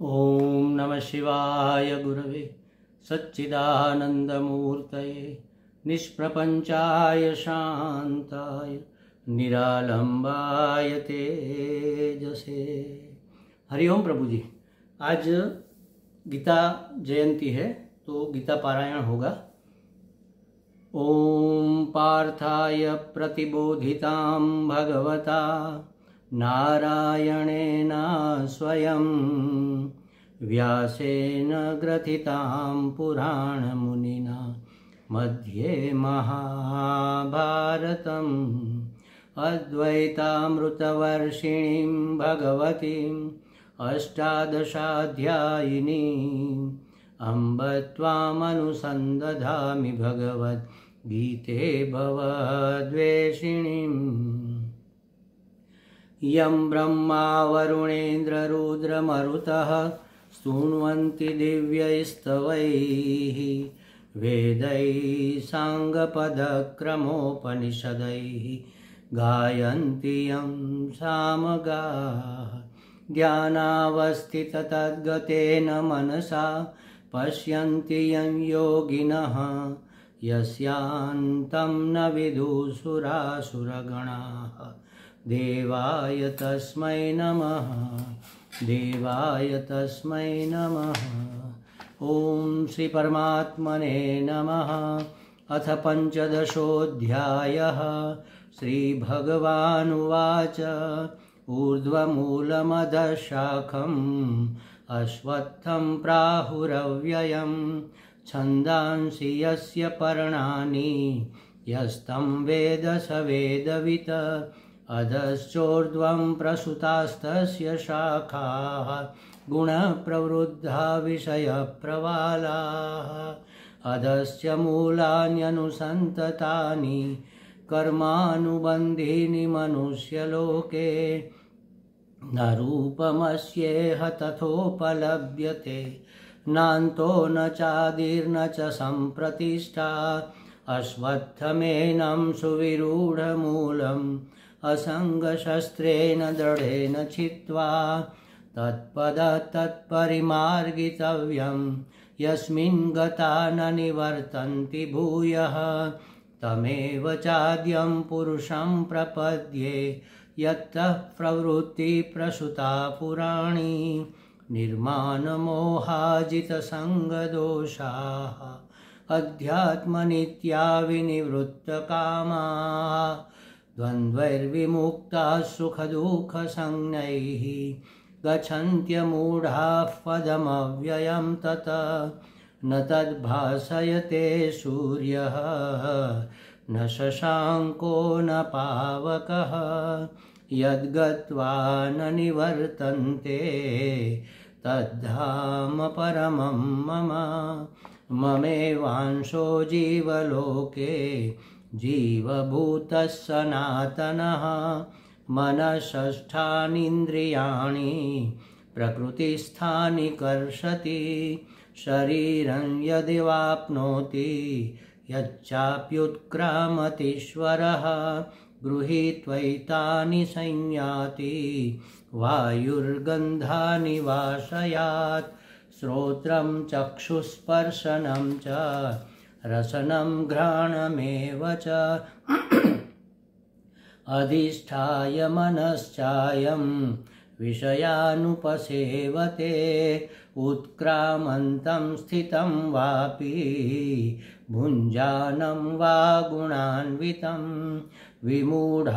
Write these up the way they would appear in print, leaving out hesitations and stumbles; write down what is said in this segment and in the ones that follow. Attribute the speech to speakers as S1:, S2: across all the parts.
S1: ओम नमः शिवाय गुरवे सच्चिदानन्दमूर्तये निष्प्रपञ्चाय शान्ताय निरालंबाय तेजसे। हरिओम प्रभु जी। आज गीता जयंती है तो गीता पारायण होगा। ओम पार्थाय प्रतिबोधितां भगवता नारायणेन स्वयं व्यासेन ग्रथितां पुराणमुनिना मध्ये महाभारतम् अद्वैतामृतवर्षिणीं भगवतीम् अष्टादशाध्यायिनीम् अम्ब त्वामनुसन्दधामि भगवद्गीते भवद्वेषिणीम्। यं ब्रह्मा वरुणेन्द्ररुद्रमरुतः स्तुवन्ति दिव्यैस्तवैः वेदैः साङ्गपदक्रमोपनिषदैः गायन्ति यं सामगाः। ध्यानावस्थिततद्गतेन मनसा पश्यन्ति यं योगिनः यस्यान्तं न विदुसुरासुरगणाः। देवाय तस्मै नमः, देवाय तस्मै नमः। ओम श्री परमात्मने नमः। अथ पंचदशोऽध्यायः। श्री भगवानुवाच ऊर्ध्वमूलमधः शाखम् अश्वत्थं प्राहुरव्ययम् छन्दांसि यस्य पर्णानि यस्तं वेद स वेदवित् अधश्चोर्ध्वं प्रसुतास्तस्य शाखाः गुणप्रवृद्धा विषयप्रवालाः। अधश्च मूलान्यनुसन्ततानि कर्मानुबन्धीनि मनुष्यलोके न रूपमस्येह तथोपलभ्यते नान्तो न चादिर्न च सम्प्रतिष्ठा। अश्वत्थमेनं सुविरूढमूलम् असङ्गशस्त्रेण दृढेन छित्त्वा तत्परिमार्गितव्यं यस्मिन् गता न निवर्तन्ति भूयः। तमेव चाद्यं पुरुषं प्रपद्ये यत्तः प्रवृत्ति प्रसुता पुराणी निर्माणमोहाजितसङ्गदोषाः अध्यात्मनित्या विनिवृत्तकामाः द्वन्द्वैर्विमुक्ताः सुखदुःखसंज्ञैः गच्छन्त्यमूढाः पदमव्ययं ततः न तद्भासयते सूर्यः न शशाङ्को न पावकः यद्गत्वा न निवर्तन्ते तद्धाम परमं मम। ममेवांशो जीवलोके जीवभूतः सनातनः मनःषष्ठानीन्द्रियाणि प्रकृतिस्थानि कर्षति। शरीरं यदि वाप्नोति यच्चाप्युत्क्रामतीश्वरः गृहीत्वैतानि संयाति वायुर्गन्धानि वाशयात्। श्रोत्रं चक्षुस्पर्शनं च रसनं घ्राणमेव च अधिष्ठाय मनश्चायं विषयानुपसेवते उत्क्रामन्तं स्थितं वापि भुञ्जानं वा गुणान्वितं विमूढानानुपश्यन्ति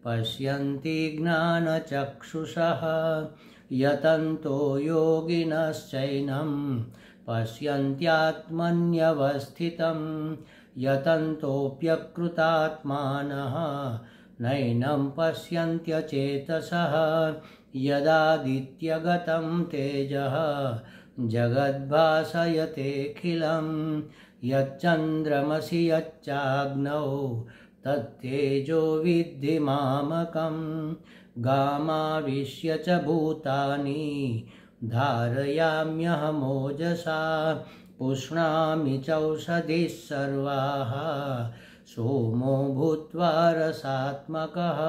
S1: पश्यन्ति ज्ञानचक्षुषः यतन्तो योगिनश्चैनं पश्यन्त्यात्मन्यवस्थितं यतन्तोऽप्यकृतात्मानः नैनं पश्यन्त्यचेतसः। यदादित्यगतं तेजः जगद्भासयतेऽखिलं यच्चन्द्रमसि यच्चाग्नौ तत्तेजो विद्धि मामकं। गामाविश्य च भूतानि धारयाम्यहमोजसा पुष्णामि चौषधिः सर्वाः सोमो भूत्वा रसात्मकः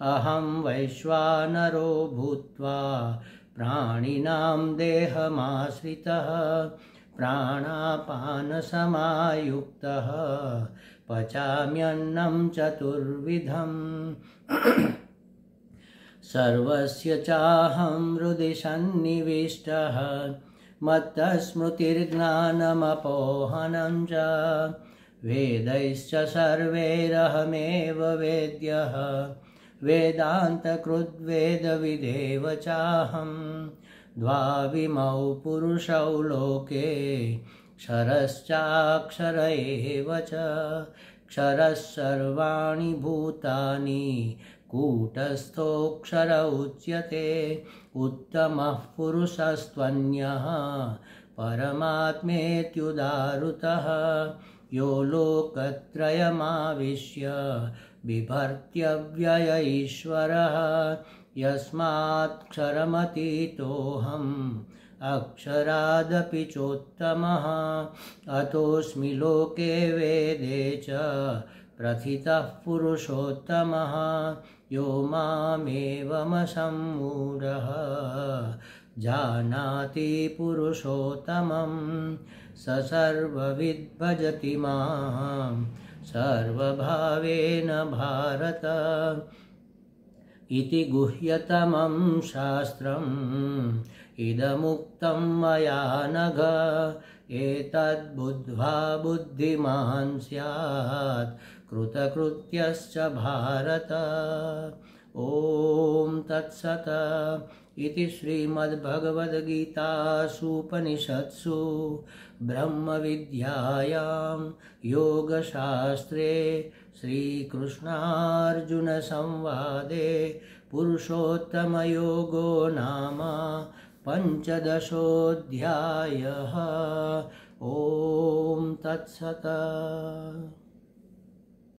S1: अहं वैश्वानरो भूत्वा प्राणिनां देहमाश्रितः प्राणापानसमायुक्तः पचाम्यन्नं चतुर्विधम् सर्वस्य चाहं हृदि सन्निविष्टः मत्तस्मृतिर्ज्ञानमपोहनं च वेदैश्च सर्वैरहमेव वेद्यः वेदान्तकृद्वेदविदेव चाहं द्वाविमौ पुरुषौ लोके क्षरश्चाक्षर एव च क्षरः सर्वाणि भूतानि कूटस्थोऽक्षर उच्यते उत्तमः पुरुषस्त्वन्यः परमात्मेत्युदाहृतः यो लोकत्रयमाविश्य बिभर्त्यव्यय ईश्वरः यस्मात्क्षरमतीतोऽहम् अक्षरादपि चोत्तमः अतोऽस्मि लोके वेदे च प्रथितः पुरुषोत्तमः यो मामेवमसम्मूढः जानाति पुरुषोत्तमं स सर्वविद् भजति मां सर्वभावेन भारत इति गुह्यतमं शास्त्रम् इदमुक्तं मया नघ एतद्बुद्ध्वा बुद्धिमान् स्यात् कृतकृत्यश्च भारत ॐ तत्सत् इति श्रीमद्भगवद्गीतासूपनिषत्सु ब्रह्मविद्यायां योगशास्त्रे श्रीकृष्णार्जुनसंवादे पुरुषोत्तमयोगो नाम पञ्चदशोऽध्यायः। ॐ तत्सत्।